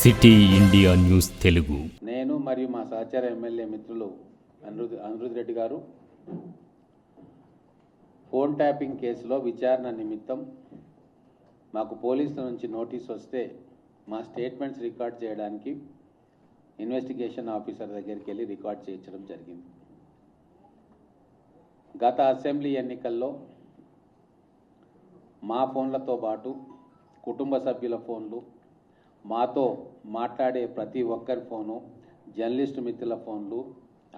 City India news Telugu. నేను మరియు మా సహచర ఎమ్మెల్యే మిత్రులు అనిరుద్ రెడ్డి గారు ఫోన్ ట్యాపింగ్ కేసులో విచారణ నిమిత్తం మాకు పోలీసుల నుంచి నోటీస్ వస్తే మా స్టేట్మెంట్స్ రికార్డ్ చేయడానికి ఇన్వెస్టిగేషన్ ఆఫీసర్ దగ్గరికి వెళ్ళి రికార్డ్ చేయించడం జరిగింది. గత అసెంబ్లీ ఎన్నికల్లో మా ఫోన్లతో పాటు కుటుంబ సభ్యుల ఫోన్లు, మాతో మాట్లాడే ప్రతి ఒక్కరి ఫోను, జర్నలిస్టు మిత్రుల ఫోన్లు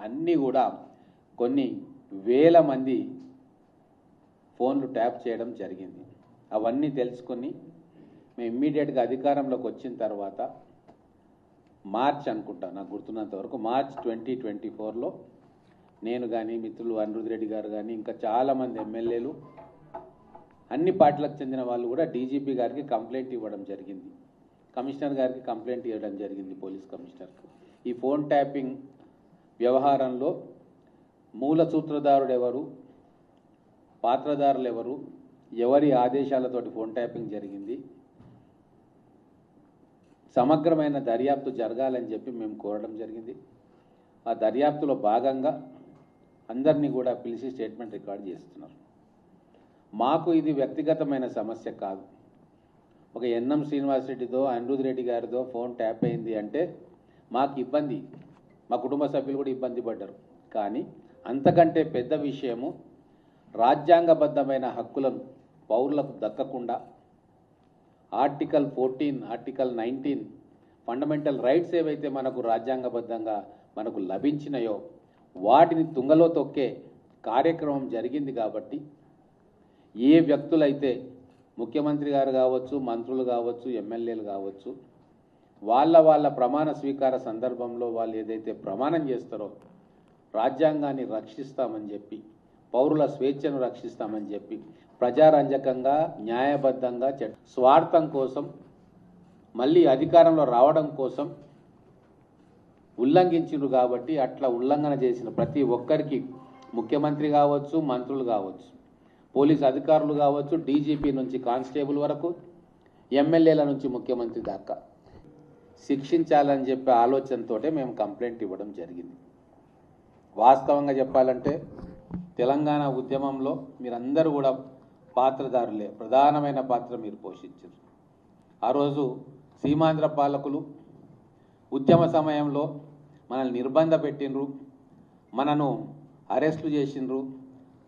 అన్నీ కూడా కొన్ని వేల మంది ఫోన్లు ట్యాప్ చేయడం జరిగింది. అవన్నీ తెలుసుకొని మేము ఇమ్మీడియట్గా అధికారంలోకి వచ్చిన తర్వాత మార్చ్ అనుకుంటా, నాకు గుర్తున్నంత వరకు మార్చ్ 2024లో నేను కానీ మిత్రులు అనిరుద్ రెడ్డి గారు కానీ ఇంకా చాలామంది ఎమ్మెల్యేలు, అన్ని పార్టీలకు చెందిన వాళ్ళు కూడా డీజీపీ గారికి కంప్లైంట్ ఇవ్వడం జరిగింది, కమిషనర్ గారికి కంప్లైంట్ ఇవ్వడం జరిగింది, పోలీస్ కమిషనర్కి. ఈ ఫోన్ ట్యాపింగ్ వ్యవహారంలో మూల సూత్రధారుడు ఎవరు, పాత్రధారులు ఎవరు, ఎవరి ఆదేశాలతోటి ఫోన్ ట్యాపింగ్ జరిగింది, సమగ్రమైన దర్యాప్తు జరగాలని చెప్పి మేము కోరడం జరిగింది. ఆ దర్యాప్తులో భాగంగా అందరినీ కూడా పిలిచి స్టేట్మెంట్ రికార్డ్ చేస్తున్నారు. మాకు ఇది వ్యక్తిగతమైన సమస్య కాదు. ఒక ఎన్ఎం శ్రీనివాసరెడ్డిదో అనిరుద్ రెడ్డి గారిదో ఫోన్ ట్యాప్ అయింది అంటే మాకు ఇబ్బంది, మా కుటుంబ సభ్యులు కూడా ఇబ్బంది పడ్డారు. కానీ అంతకంటే పెద్ద విషయము, రాజ్యాంగబద్ధమైన హక్కులను పౌరులకు దక్కకుండా ఆర్టికల్ 14, ఆర్టికల్ 19 ఫండమెంటల్ రైట్స్ ఏవైతే మనకు రాజ్యాంగబద్ధంగా మనకు లభించినాయో వాటిని తుంగలో తొక్కే కార్యక్రమం జరిగింది. కాబట్టి ఏ వ్యక్తులైతే ముఖ్యమంత్రి గారు కావచ్చు, మంత్రులు కావచ్చు, ఎమ్మెల్యేలు కావచ్చు, వాళ్ళ ప్రమాణ స్వీకార సందర్భంలో వాళ్ళు ఏదైతే ప్రమాణం చేస్తారో రాజ్యాంగాన్ని రక్షిస్తామని చెప్పి, పౌరుల స్వేచ్ఛను రక్షిస్తామని చెప్పి, ప్రజారంజకంగా న్యాయబద్ధంగా స్వార్థం కోసం మళ్ళీ అధికారంలో రావడం కోసం ఉల్లంఘించారు. కాబట్టి అట్లా ఉల్లంఘన చేసిన ప్రతి ఒక్కరికి, ముఖ్యమంత్రి కావచ్చు, మంత్రులు కావచ్చు, పోలీస్ అధికారులు కావచ్చు, డీజీపీ నుంచి కానిస్టేబుల్ వరకు, ఎమ్మెల్యేల నుంచి ముఖ్యమంత్రి దాకా శిక్షించాలని చెప్పే ఆలోచనతో మేము కంప్లైంట్ ఇవ్వడం జరిగింది. వాస్తవంగా చెప్పాలంటే తెలంగాణ ఉద్యమంలో మీరందరూ కూడా పాత్రధారులే, ప్రధానమైన పాత్ర మీరు పోషించారు. ఆ రోజు సీమాంధ్ర పాలకులు ఉద్యమ సమయంలో మనల్ని నిర్బంధ పెట్టినరు, మనను అరెస్టులు చేసిండ్రు,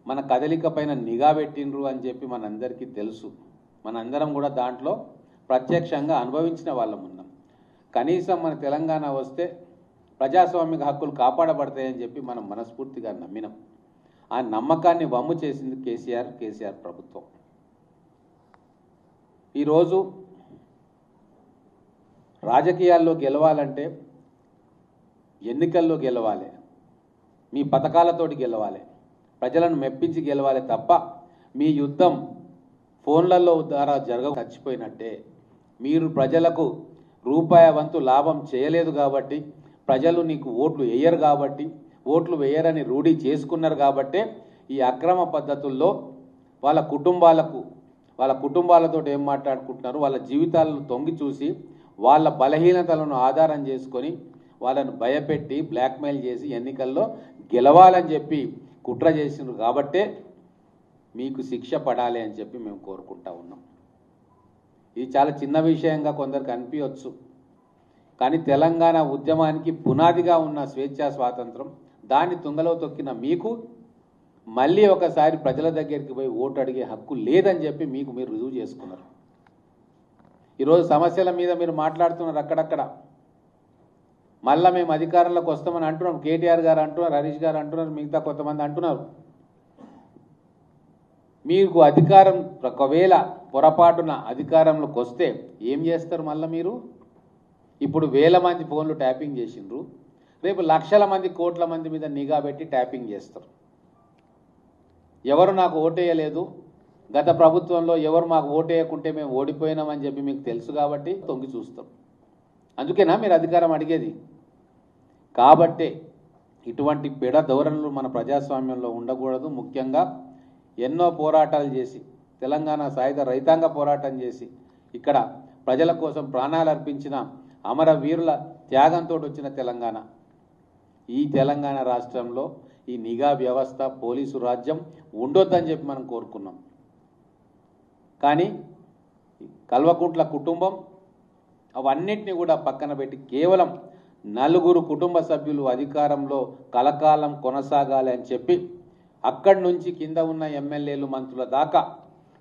మన కదలిక పైన నిఘా పెట్టినరు అని చెప్పి మనందరికీ తెలుసు. మనందరం కూడా దాంట్లో ప్రత్యక్షంగా అనుభవించిన వాళ్ళం ఉన్నాం. కనీసం మన తెలంగాణ వస్తే ప్రజాస్వామిక హక్కులు కాపాడబడతాయని చెప్పి మనం మనస్ఫూర్తిగా నమ్మినాం. ఆ నమ్మకాన్ని వమ్ము చేసింది కేసీఆర్ ప్రభుత్వం. ఈరోజు రాజకీయాల్లో గెలవాలంటే ఎన్నికల్లో గెలవాలి, మీ పథకాలతోటి గెలవాలి, ప్రజలను మెప్పించి గెలవాలి తప్ప మీ యుద్ధం ఫోన్లలో ద్వారా చచ్చిపోయినట్టే. మీరు ప్రజలకు రూపాయి వంతు లాభం చేయలేదు కాబట్టి, ప్రజలు నీకు ఓట్లు వేయరు కాబట్టి, ఓట్లు వేయరని రూఢి చేసుకున్నారు కాబట్టే ఈ అక్రమ పద్ధతుల్లో వాళ్ళ కుటుంబాలతో ఏం మాట్లాడుకుంటున్నారు, వాళ్ళ జీవితాలను తొంగి చూసి వాళ్ళ బలహీనతలను ఆధారం చేసుకొని వాళ్ళను భయపెట్టి బ్లాక్మెయిల్ చేసి ఎన్నికల్లో గెలవాలని చెప్పి కుట్ర చేసినారు. కాబట్టే మీకు శిక్ష పడాలి అని చెప్పి మేము కోరుకుంటా ఉన్నాం. ఇది చాలా చిన్న విషయంగా కొందరికి అనిపించవచ్చు, కానీ తెలంగాణ ఉద్యమానికి పునాదిగా ఉన్న స్వేచ్ఛా స్వాతంత్రం, దాన్ని తుంగలో తొక్కిన మీకు మళ్ళీ ఒకసారి ప్రజల దగ్గరికి పోయి ఓటు అడిగే హక్కు లేదని చెప్పి మీకు మీరు రుజువు చేసుకున్నారు. ఈరోజు సమస్యల మీద మీరు మాట్లాడుతున్నారు అక్కడక్కడ. మళ్ళీ మేము అధికారంలోకి వస్తామని అంటున్నాం, కేటీఆర్ గారు అంటున్నారు, హరీష్ గారు అంటున్నారు, మిగతా కొంతమంది అంటున్నారు. మీకు అధికారం ఒకవేళ పొరపాటున అధికారంలోకి వస్తే ఏం చేస్తారు? మళ్ళీ మీరు ఇప్పుడు వేల మంది ఫోన్లు ట్యాపింగ్ చేసిండ్రు, రేపు లక్షల మంది, కోట్ల మంది మీద నిఘా పెట్టి ట్యాపింగ్ చేస్తారు. ఎవరు నాకు ఓటేయలేదు, గత ప్రభుత్వంలో ఎవరు మాకు ఓటేయకుంటే మేము ఓడిపోయినామని చెప్పి మీకు తెలుసు కాబట్టి తొంగి చూస్తాం. అందుకేనా మీరు అధికారం అడిగేది? కాబట్టే ఇటువంటి పెడ ధోరణులు మన ప్రజాస్వామ్యంలో ఉండకూడదు. ముఖ్యంగా ఎన్నో పోరాటాలు చేసి, తెలంగాణ సాయుధ రైతాంగ పోరాటం చేసి, ఇక్కడ ప్రజల కోసం ప్రాణాలు అర్పించిన అమరవీరుల త్యాగంతో వచ్చిన తెలంగాణ. ఈ తెలంగాణ రాష్ట్రంలో ఈ నిఘా వ్యవస్థ, పోలీసు రాజ్యం ఉండొద్దని చెప్పి మనం కోరుకున్నాం. కానీ కల్వకుంట్ల కుటుంబం అవన్నిటిని కూడా పక్కన పెట్టి కేవలం 4 కుటుంబ సభ్యులు అధికారంలో కలకాలం కొనసాగాలి అని చెప్పి అక్కడి నుంచి కింద ఉన్న ఎమ్మెల్యేలు, మంత్రుల దాకా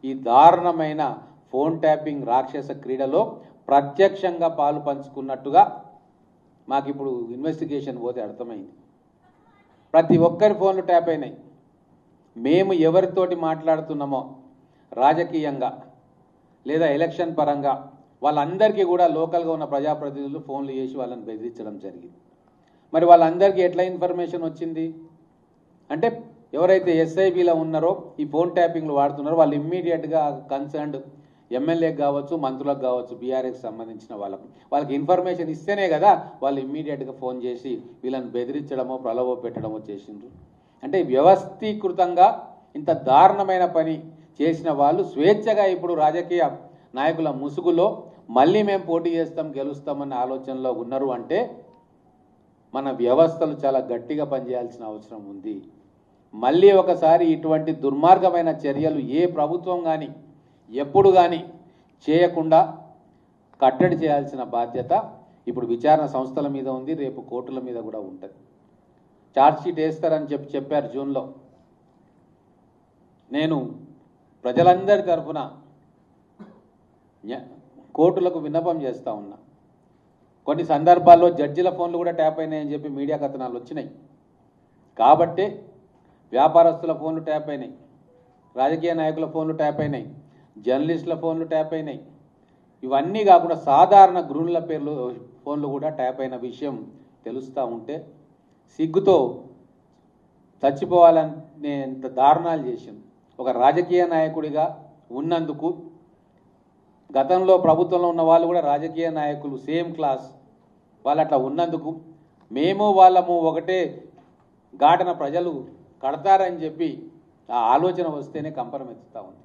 ఈ దారుణమైన ఫోన్ ట్యాపింగ్ రాక్షస క్రీడలో ప్రత్యక్షంగా పాలు పంచుకున్నట్టుగా మాకు ఇప్పుడు ఇన్వెస్టిగేషన్ పోతే అర్థమైంది. ప్రతి ఒక్కరి ఫోన్లు ట్యాప్ అయినాయి. మేము ఎవరితోటి మాట్లాడుతున్నామో రాజకీయంగా లేదా ఎలక్షన్ పరంగా వాళ్ళందరికీ కూడా లోకల్గా ఉన్న ప్రజాప్రతినిధులు ఫోన్లు చేసి వాళ్ళని బెదిరించడం జరిగింది. మరి వాళ్ళందరికీ ఎట్లా ఇన్ఫర్మేషన్ వచ్చింది అంటే ఎవరైతే ఎస్ఐబిలో ఉన్నారో ఈ ఫోన్ ట్యాపింగ్లు వాడుతున్నారో వాళ్ళు ఇమ్మీడియట్గా కన్సర్న్డ్ ఎమ్మెల్యేకి కావచ్చు, మంత్రులకు కావచ్చు, బీఆర్ఎస్కి సంబంధించిన వాళ్ళకి ఇన్ఫర్మేషన్ ఇస్తేనే కదా వాళ్ళు ఇమ్మీడియట్గా ఫోన్ చేసి వీళ్ళని బెదిరించడమో ప్రలోభ పెట్టడమో చేసిండ్రు. అంటే వ్యవస్థీకృతంగా ఇంత దారుణమైన పని చేసిన వాళ్ళు స్వేచ్ఛగా ఇప్పుడు రాజకీయ నాయకుల ముసుగులో మళ్ళీ మేము పోటీ చేస్తాం, గెలుస్తామన్న ఆలోచనలో ఉన్నారు. అంటే మన వ్యవస్థలు చాలా గట్టిగా పనిచేయాల్సిన అవసరం ఉంది. మళ్ళీ ఒకసారి ఇటువంటి దుర్మార్గమైన చర్యలు ఏ ప్రభుత్వం కానీ ఎప్పుడు కానీ చేయకుండా కట్టడి చేయాల్సిన బాధ్యత ఇప్పుడు విచారణ సంస్థల మీద ఉంది, రేపు కోర్టుల మీద కూడా ఉంటుంది. ఛార్జ్షీట్ వేస్తారని చెప్పారు జూన్లో. నేను ప్రజలందరి తరఫున కోర్టులకు విన్నపం చేస్తూ ఉన్నా. కొన్ని సందర్భాల్లో జడ్జిల ఫోన్లు కూడా ట్యాప్ అయినాయని చెప్పి మీడియా కథనాలు వచ్చినాయి. కాబట్టే వ్యాపారస్తుల ఫోన్లు ట్యాప్ అయినాయి, రాజకీయ నాయకుల ఫోన్లు ట్యాప్ అయినాయి, జర్నలిస్టుల ఫోన్లు ట్యాప్ అయినాయి. ఇవన్నీ కాకుండా సాధారణ గృహుల ఫోన్లు కూడా ట్యాప్ అయిన విషయం తెలుస్తూ ఉంటే సిగ్గుతో చచ్చిపోవాలనేంత దారుణాలు చేసింది. ఒక రాజకీయ నాయకుడిగా ఉన్నందుకు గతంలో ప్రభుత్వంలో ఉన్న వాళ్ళు కూడా రాజకీయ నాయకులు సేమ్ క్లాస్ వాళ్ళు అట్లా ఉన్నందుకు మేము వాళ్ళము ఒకటే ఘాటన ప్రజలు కడతారని చెప్పి ఆ ఆలోచన వస్తేనే కంపరం ఎత్తుతూ ఉంది.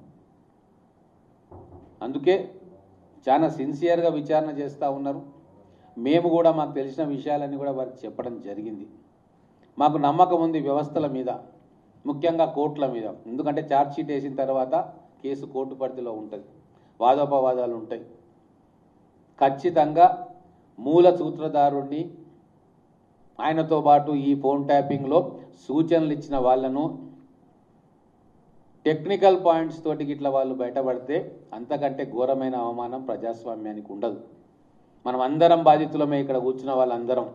అందుకే చాలా సిన్సియర్గా విచారణ చేస్తూ ఉన్నారు. మేము కూడా మాకు తెలిసిన విషయాలన్నీ కూడా వారికి చెప్పడం జరిగింది. మాకు నమ్మకం ఉంది వ్యవస్థల మీద, ముఖ్యంగా కోర్టుల మీద. ఎందుకంటే ఛార్జ్షీట్ వేసిన తర్వాత కేసు కోర్టు పరిధిలో ఉంటుంది, వాదోపవాదాలు ఉంటాయి. ఖచ్చితంగా మూల సూత్రధారుణ్ణి, ఆయనతో పాటు ఈ ఫోన్ ట్యాపింగ్లో సూచనలు ఇచ్చిన వాళ్ళను టెక్నికల్ పాయింట్స్ తోటి ఇట్లా వాళ్ళు బయటపడితే అంతకంటే ఘోరమైన అవమానం ప్రజాస్వామ్యానికి ఉండదు. మనం అందరం బాధితులమే ఇక్కడ కూర్చున్న వాళ్ళందరం.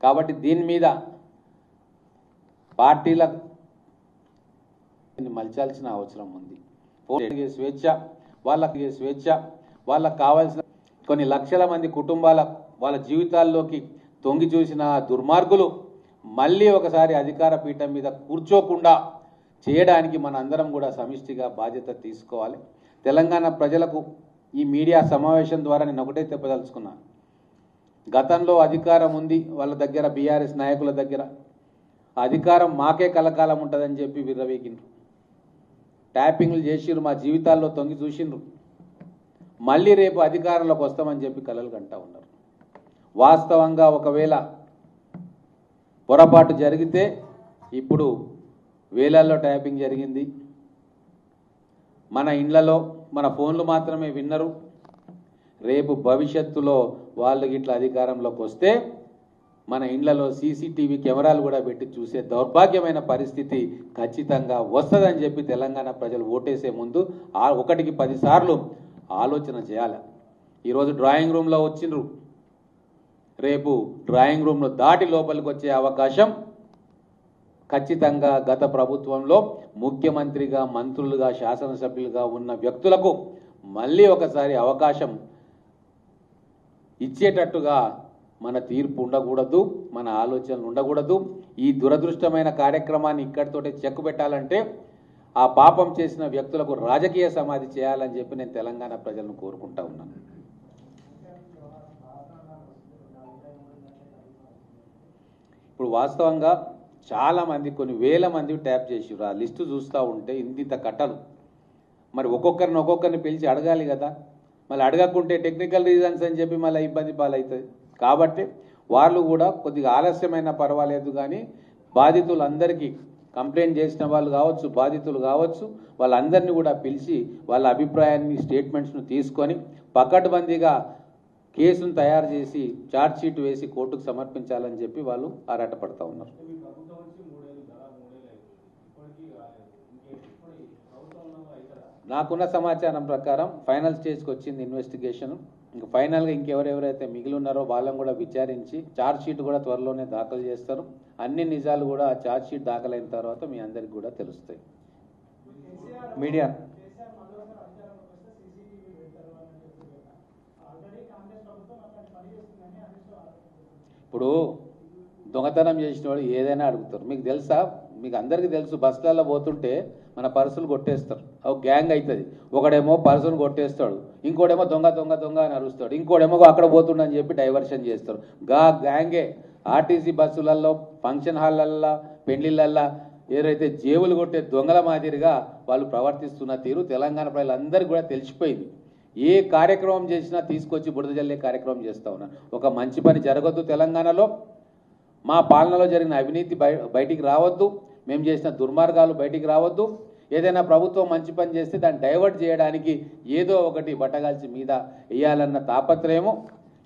కాబట్టి దీని మీద పార్టీల మలచాల్సిన అవసరం ఉంది. స్వేచ్ఛ, వాళ్ళకి కావాల్సిన కొన్ని లక్షల మంది కుటుంబాల వాళ్ళ జీవితాల్లోకి తొంగి చూసిన దుర్మార్గులు మళ్ళీ ఒకసారి అధికార పీఠం మీద కూర్చోకుండా చేయడానికి మన అందరం కూడా సమిష్టిగా బాధ్యత తీసుకోవాలి. తెలంగాణ ప్రజలకు ఈ మీడియా సమావేశం ద్వారా నేను ఒకటే చెప్పదలుచుకున్నాను. గతంలో అధికారం ఉంది వాళ్ళ దగ్గర, బీఆర్ఎస్ నాయకుల దగ్గర. అధికారం మాకే కలకాలం ఉంటుందని చెప్పి విర్రవీకిండ్రు, ట్యాపింగ్లు చేసిర్రు, మా జీవితాల్లో తొంగి చూసిండ్రు. మళ్ళీ రేపు అధికారంలోకి వస్తామని చెప్పి కలలు కంటా ఉన్నారు. వాస్తవంగా ఒకవేళ పొరపాటు జరిగితే ఇప్పుడు వేలల్లో ట్యాపింగ్ జరిగింది. మన ఇండ్లలో మన ఫోన్లు మాత్రమే విన్నరు. రేపు భవిష్యత్తులో వాళ్ళు ఇట్లా అధికారంలోకి వస్తే మన ఇండ్లలో సీసీటీవీ కెమెరాలు కూడా పెట్టి చూసే దౌర్భాగ్యమైన పరిస్థితి ఖచ్చితంగా వస్తుందని చెప్పి తెలంగాణ ప్రజలు ఓటేసే ముందు 1కి 10 సార్లు ఆలోచన చేయాలి. ఈరోజు డ్రాయింగ్ రూమ్లో వచ్చిండ్రు, రేపు డ్రాయింగ్ రూమ్ను దాటి లోపలికి వచ్చే అవకాశం ఖచ్చితంగా గత ప్రభుత్వంలో ముఖ్యమంత్రిగా, మంత్రులుగా, శాసనసభ్యులుగా ఉన్న వ్యక్తులకు మళ్ళీ ఒకసారి అవకాశం ఇచ్చేటట్టుగా మన తీర్పు ఉండకూడదు, మన ఆలోచనలు ఉండకూడదు. ఈ దురదృష్టమైన కార్యక్రమాన్ని ఇక్కడితోటే చెక్కు పెట్టాలంటే ఆ పాపం చేసిన వ్యక్తులకు రాజకీయ సమాధి చేయాలని చెప్పి నేను తెలంగాణ ప్రజలను కోరుకుంటా ఉన్నాను. ఇప్పుడు వాస్తవంగా చాలామంది, కొన్ని వేల మంది ట్యాప్ చేసిర్రు. ఆ లిస్టు చూస్తూ ఉంటే ఇంత కట్టలు. మరి ఒక్కొక్కరిని పిలిచి అడగాలి కదా. మళ్ళీ అడగకుంటే టెక్నికల్ రీజన్స్ అని చెప్పి మళ్ళీ ఇబ్బంది పాలవుతుంది. కాబట్టి వాళ్ళు కూడా కొద్దిగా ఆలస్యమైనా పర్వాలేదు, కానీ బాధితులందరికీ కంప్లైంట్ చేసిన వాళ్ళు కావచ్చు, బాధితులు కావచ్చు, వాళ్ళందరినీ కూడా పిలిచి వాళ్ళ అభిప్రాయాన్ని, స్టేట్మెంట్స్ను తీసుకొని పకడ్బందీగా కేసును తయారు చేసి ఛార్జ్ షీట్ వేసి కోర్టుకు సమర్పించాలని చెప్పి వాళ్ళు ఆరాటపడతా ఉన్నారు. నాకున్న సమాచారం ప్రకారం ఫైనల్ స్టేజ్కి వచ్చింది ఇన్వెస్టిగేషన్. ఇంకా ఫైనల్గా ఇంకెవరెవరైతే మిగిలి ఉన్నారో వాళ్ళని కూడా విచారించి ఛార్జ్ షీట్ కూడా త్వరలోనే దాఖలు చేస్తారు. అన్ని నిజాలు కూడా ఆ ఛార్జ్ షీట్ దాఖలైన తర్వాత మీ అందరికి కూడా తెలుస్తాయి. మీడియా ఇప్పుడు దొంగతనం చేసిన వాడు ఏదైనా అడుగుతారు. మీకు తెలుసా, మీకు అందరికీ తెలుసు, బస్సులలో పోతుంటే మన పర్సులు కొట్టేస్తారు. ఒక గ్యాంగ్ అవుతుంది. ఒకడేమో పర్సును కొట్టేస్తాడు, ఇంకోడేమో దొంగ దొంగ దొంగ అని అరుస్తాడు, ఇంకోడేమో అక్కడ పోతుండని చెప్పి డైవర్షన్ చేస్తారు. గ్యాంగే ఆర్టీసీ బస్సులలో, ఫంక్షన్ హాళ్ళల్లో, పెళ్లిళ్ళల్లో ఏదైతే జేబులు కొట్టే దొంగల మాదిరిగా వాళ్ళు ప్రవర్తిస్తున్న తీరు తెలంగాణ ప్రజలందరికీ కూడా తెలిసిపోయింది. ఏ కార్యక్రమం చేసినా తీసుకొచ్చి బురద జల్లే కార్యక్రమం చేస్తూ ఉన్నారు. ఒక మంచి పని జరగద్దు తెలంగాణలో, మా పాలనలో జరిగిన అవినీతి బయటికి రావద్దు, మేము చేసిన దుర్మార్గాలు బయటికి రావద్దు. ఏదైనా ప్రభుత్వం మంచి పని చేస్తే దాన్ని డైవర్ట్ చేయడానికి ఏదో ఒకటి బట్టగాల్చి మీద వేయాలన్న తాపత్రయము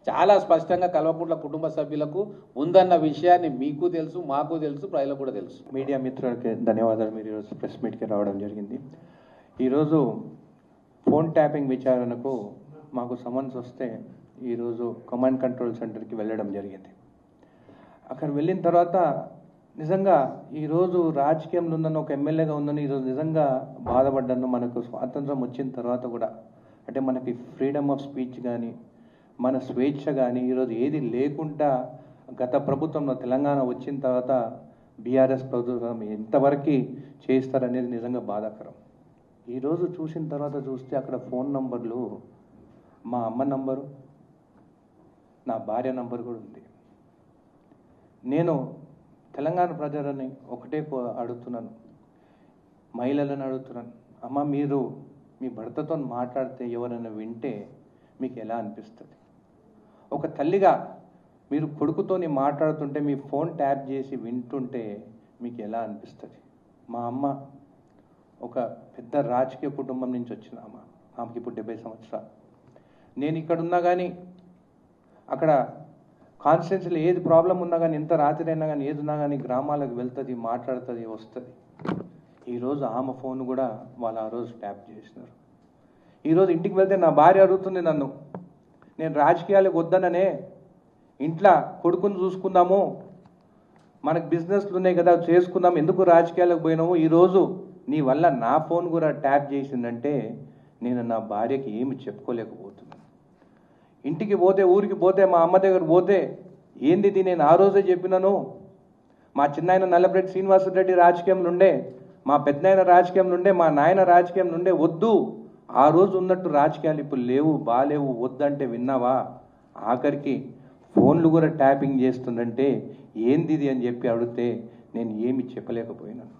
చాలా స్పష్టంగా కల్వకుంట్ల కుటుంబ సభ్యులకు ఉందన్న విషయాన్ని మీకు తెలుసు, మాకు తెలుసు, ప్రజలకు కూడా తెలుసు. మీడియా మిత్రులకి ధన్యవాదాలు. మీరు ఈరోజు ప్రెస్ మీట్కి రావడం జరిగింది. ఈరోజు ఫోన్ ట్యాపింగ్ విచారణకు మాకు సమన్స్ వస్తే ఈరోజు కమాండ్ కంట్రోల్ సెంటర్కి వెళ్ళడం జరిగింది. అక్కడ వెళ్ళిన తర్వాత నిజంగా ఈరోజు రాజకీయంలో ఉందని, ఒక ఎమ్మెల్యేగా ఉందని ఈరోజు నిజంగా బాధపడ్డాను. మనకు స్వాతంత్రం వచ్చిన తర్వాత కూడా అంటే మనకి ఫ్రీడమ్ ఆఫ్ స్పీచ్ కానీ, మన స్వేచ్ఛ కానీ ఈరోజు ఏది లేకుండా గత ప్రభుత్వంలో తెలంగాణ వచ్చిన తర్వాత బీఆర్ఎస్ ప్రభుత్వం ఎంతవరకు చేస్తారనేది నిజంగా బాధాకరం. ఈరోజు చూసిన తర్వాత చూస్తే అక్కడ ఫోన్ నంబర్లు మా అమ్మ నంబరు, నా భార్య నంబర్ కూడా ఉంది. నేను తెలంగాణ ప్రజలని ఒకటే అడుగుతున్నాను, మహిళలను అడుగుతున్నాను, అమ్మ మీరు మీ భర్తతో మాట్లాడితే ఎవరైనా వింటే మీకు ఎలా అనిపిస్తుంది? ఒక తల్లిగా మీరు కొడుకుతోని మాట్లాడుతుంటే మీ ఫోన్ ట్యాప్ చేసి వింటుంటే మీకు ఎలా అనిపిస్తుంది? మా అమ్మ ఒక పెద్ద రాజకీయ కుటుంబం నుంచి వచ్చిన ఆమెకి ఇప్పుడు 70 సంవత్సరాలు. నేను ఇక్కడ ఉన్నా కానీ అక్కడ కాన్స్టిట్యున్సీలో ఏది ప్రాబ్లం ఉన్నా కానీ, ఎంత రాత్రి అయినా కానీ, ఏది ఉన్నా కానీ గ్రామాలకు వెళ్తుంది, మాట్లాడుతుంది, వస్తుంది. ఈరోజు ఆమె ఫోన్ కూడా వాళ్ళు ఆ రోజు ట్యాప్ చేసినారు. ఈరోజు ఇంటికి వెళ్తే నా భార్య అడుగుతుంది నన్ను, నేను రాజకీయాలకు వద్దననే, ఇంట్లో కొడుకుని చూసుకుందాము, మనకు బిజినెస్లు ఉన్నాయి కదా చేసుకుందాం, ఎందుకు రాజకీయాలకు పోయినాము? ఈరోజు నీ వల్ల నా ఫోన్ కూడా ట్యాప్ చేసిందంటే నేను నా భార్యకి ఏమి చెప్పుకోలేకపోతున్నాను. ఇంటికి పోతే, ఊరికి పోతే, మా అమ్మ దగ్గర పోతే ఏంది నేను ఆ రోజే చెప్పినాను. మా చిన్నాయన నల్లపరెడ్డి శ్రీనివాసరెడ్డి రాజకీయంలో ఉండే, మా పెద్దనాయన రాజకీయంలో ఉండే, మా నాయన రాజకీయంలో ఉండే, వద్దు ఆ రోజు ఉన్నట్టు రాజకీయాలు ఇప్పుడు లేవు, బాలేవు, వద్దంటే విన్నావా? ఆఖరికి ఫోన్లు కూడా ట్యాపింగ్ చేస్తుందంటే ఏంది ఇది అని చెప్పి అడిగితే నేను ఏమి చెప్పలేకపోయినాను.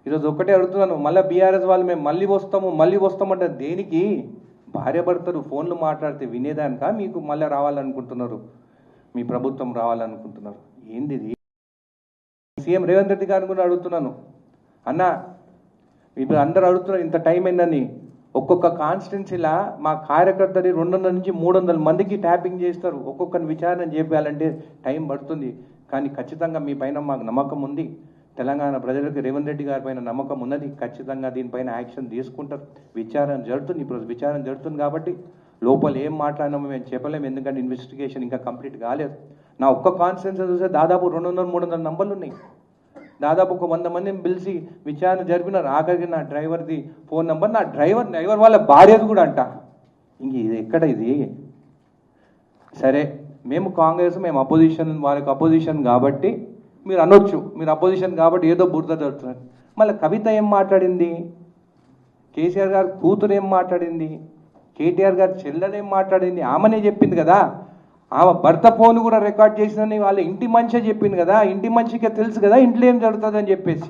ఈరోజు ఒక్కటే అడుగుతున్నాను, మళ్ళీ బీఆర్ఎస్ వాళ్ళు మేము మళ్ళీ వస్తామంటే దేనికి? భార్య భర్తలు ఫోన్లు మాట్లాడితే వినేదానిక మీకు మళ్ళీ రావాలనుకుంటున్నారు? మీ ప్రభుత్వం రావాలనుకుంటున్నారు? ఏంది ఇది? సీఎం రేవంత్ రెడ్డి గారిని కూడా అడుగుతున్నాను, అన్న ఇప్పుడు అందరూ అడుగుతున్నారు ఇంత టైం అయిందని, ఒక్కొక్క కాన్స్టిట్యున్సీలా మా కార్యకర్తని 200 నుంచి 300 మందికి ట్యాపింగ్ చేస్తారు. ఒక్కొక్కరిని విచారణ చేయాలంటే టైం పడుతుంది. కానీ ఖచ్చితంగా మీ పైన మాకు నమ్మకం ఉంది, తెలంగాణ ప్రజలకు రేవంత్ రెడ్డి గారి పైన నమ్మకం ఉన్నది. ఖచ్చితంగా దీనిపైన యాక్షన్ తీసుకుంటారు. విచారణ జరుగుతుంది, ఇప్పుడు విచారణ జరుగుతుంది కాబట్టి లోపల ఏం మాట్లాడినామో మేము చెప్పలేము, ఎందుకంటే ఇన్వెస్టిగేషన్ ఇంకా కంప్లీట్ కాలేదు. నా ఒక్క కాన్స్టిట్యున్సీ చూస్తే దాదాపు 200-300 నంబర్లు ఉన్నాయి. దాదాపు ఒక 100 మందిని పిలిచి విచారణ జరిపినారు. ఆఖరికి నా డ్రైవర్ది ఫోన్ నెంబర్, నా డ్రైవర్ వాళ్ళ భార్యది కూడా అంట. ఇంక ఇది ఎక్కడ ఇది? సరే మేము కాంగ్రెస్, మేము అపోజిషన్, వాళ్ళకి అపోజిషన్ కాబట్టి మీరు అనొచ్చు, మీరు అపోజిషన్ కాబట్టి ఏదో బురద జరుగుతున్నారు. మళ్ళీ కవిత ఏం మాట్లాడింది? కేసీఆర్ గారు కూతురు ఏం మాట్లాడింది? కేటీఆర్ గారు చెల్లెలు ఏం మాట్లాడింది? ఆమెనే చెప్పింది కదా. ఆమె భర్త ఫోన్ కూడా రికార్డ్ చేసిందని వాళ్ళ ఇంటి మనిషే చెప్పింది కదా. ఇంటి మనిషికే తెలుసు కదా ఇంట్లో ఏం జరుగుతుంది అని చెప్పేసి.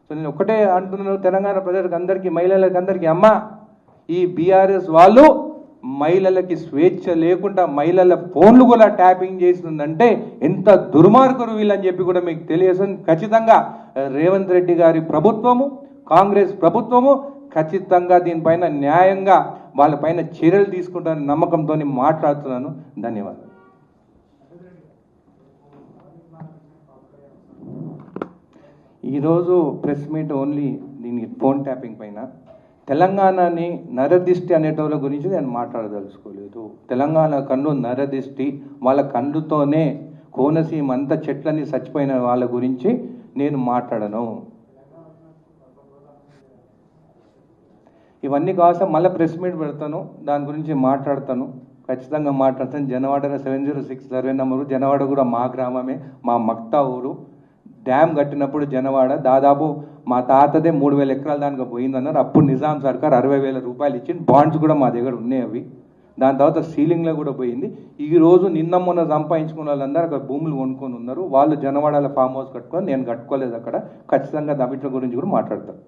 సో నేను ఒకటే అంటున్నాను తెలంగాణ ప్రజలకు అందరికీ, మహిళలకు అందరికీ, అమ్మ ఈ బీఆర్ఎస్ వాళ్ళు మహిళలకి స్వేచ్ఛ లేకుండా మహిళల ఫోన్లు కూడా ట్యాపింగ్ చేస్తుందంటే ఎంత దుర్మార్గులు వీళ్ళని చెప్పి కూడా మీకు తెలియదు. ఖచ్చితంగా రేవంత్ రెడ్డి గారి ప్రభుత్వము, కాంగ్రెస్ ప్రభుత్వము ఖచ్చితంగా దీనిపైన న్యాయంగా వాళ్ళపైన చర్యలు తీసుకుంటారని నమ్మకంతో మాట్లాడుతున్నాను. ధన్యవాదాలు. ఈరోజు ప్రెస్ మీట్ ఓన్లీ దీనికి ఫోన్ ట్యాపింగ్ పైన. తెలంగాణని నరదిష్టి అనేటోళ్ళ గురించి నేను మాట్లాడదలుచుకోలేదు. తెలంగాణ కన్ను నరదిష్టి, వాళ్ళ కన్నుతోనే కోనసీమ అంత చెట్లని చచ్చిపోయిన వాళ్ళ గురించి నేను మాట్లాడను. ఇవన్నీ కావాల్సిన మళ్ళీ ప్రెస్ మీట్ పెడతాను, దాని గురించి మాట్లాడతాను, ఖచ్చితంగా మాట్లాడతాను. జనవాడలో 706 సర్వే నెంబరు. జనవాడ కూడా మా గ్రామమే, మా మక్తా ఊరు. డ్యామ్ కట్టినప్పుడు జనవాడ దాదాపు మా తాతదే 3000 ఎకరాలు దానికి పోయిందన్నారు. అప్పుడు నిజాం సర్కార్ 60,000 రూపాయలు ఇచ్చింది. బాండ్స్ కూడా మా దగ్గర ఉన్నాయి అవి. దాని తర్వాత సీలింగ్లో కూడా పోయింది. ఈరోజు నిన్న మొన్న సంపాదించుకున్న వాళ్ళందరూ అక్కడ భూములు కొనుక్కొని ఉన్నారు. వాళ్ళు జనవాడలో ఫామ్ హౌస్ కట్టుకొని, నేను కట్టుకోలేదు అక్కడ. ఖచ్చితంగా దబిట్ల గురించి కూడా మాట్లాడతారు.